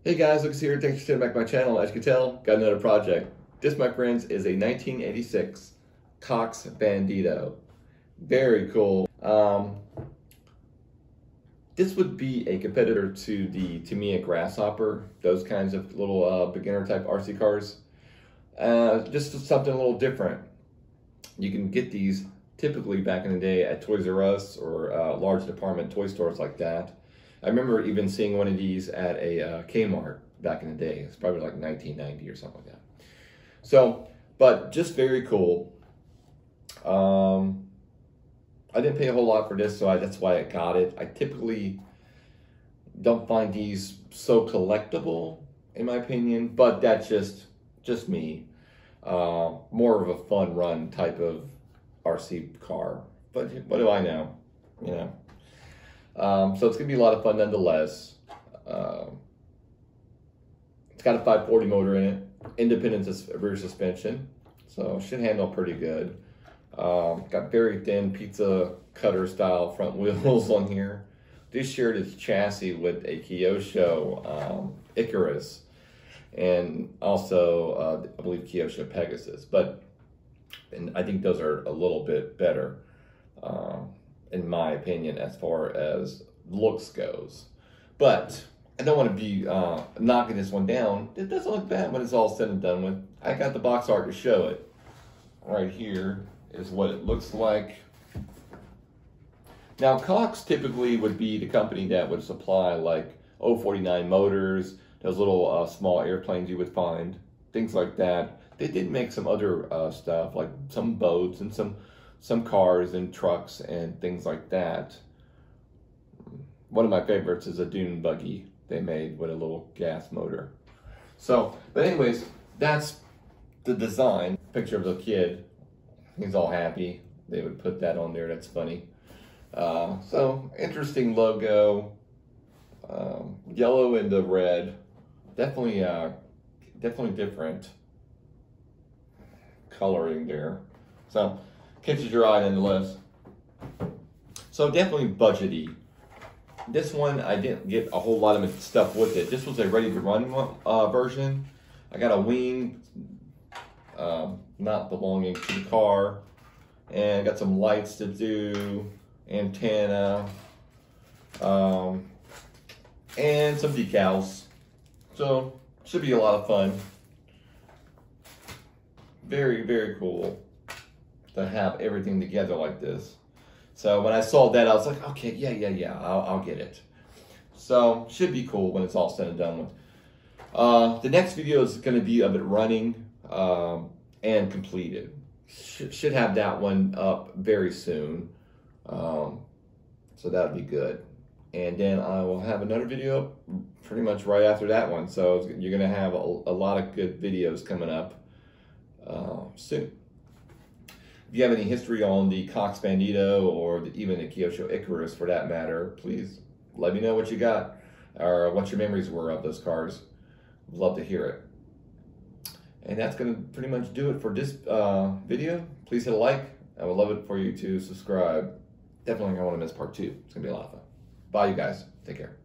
Hey guys, Lucas here. Thanks for tuning back to my channel. As you can tell, got another project. This, my friends, is a 1986 Cox Bandido. Very cool. This would be a competitor to the Tamiya Grasshopper, those kinds of little beginner type RC cars. Just something a little different. You can get these typically back in the day at Toys R Us or large department toy stores like that. I remember even seeing one of these at a Kmart back in the day. It's probably like 1990 or something like that. So, but just very cool. I didn't pay a whole lot for this, so that's why I got it. I typically don't find these so collectible, in my opinion, but that's just me. More of a fun run type of RC car. But what do I know? You know. So it's going to be a lot of fun nonetheless. It's got a 540 motor in it, independent rear suspension, so it should handle pretty good. Got very thin pizza cutter style front wheels on here. This shared its chassis with a Kyosho Icarus, and also I believe Kyosho Pegasus, and I think those are a little bit better. In my opinion, as far as looks goes. But I don't want to be knocking this one down. It doesn't look bad when it's all said and done with. I got the box art to show it. Right here is what it looks like. Now, Cox typically would be the company that would supply like 049 motors, those little small airplanes you would find, things like that. They did make some other stuff, like some boats and some cars and trucks and things like that. One of my favorites is a dune buggy they made with a little gas motor. So, but anyways, that's the design. Picture of the kid. He's all happy. They would put that on there. That's funny. So, interesting logo. Yellow and the red. Definitely different coloring there. So, catches your eye nonetheless. So definitely budgety. This one, I didn't get a whole lot of stuff with it. This was a ready-to-run version. I got a wing, not belonging to the car, and got some lights to do, antenna, and some decals. So should be a lot of fun. Very, very cool to have everything together like this. So when I saw that, I was like, okay, yeah, I'll get it. So should be cool when it's all said and done with. The next video is going to be of it running and completed. Should have that one up very soon. So that would be good. And then I will have another video pretty much right after that one. So you're going to have a lot of good videos coming up soon. If you have any history on the Cox Bandido or even the Kyosho Icarus for that matter, please let me know what you got or what your memories were of those cars. I'd love to hear it. And that's going to pretty much do it for this video. Please hit a like. I would love it for you to subscribe. Definitely I don't want to miss part 2. It's going to be a lot of fun. Bye, you guys. Take care.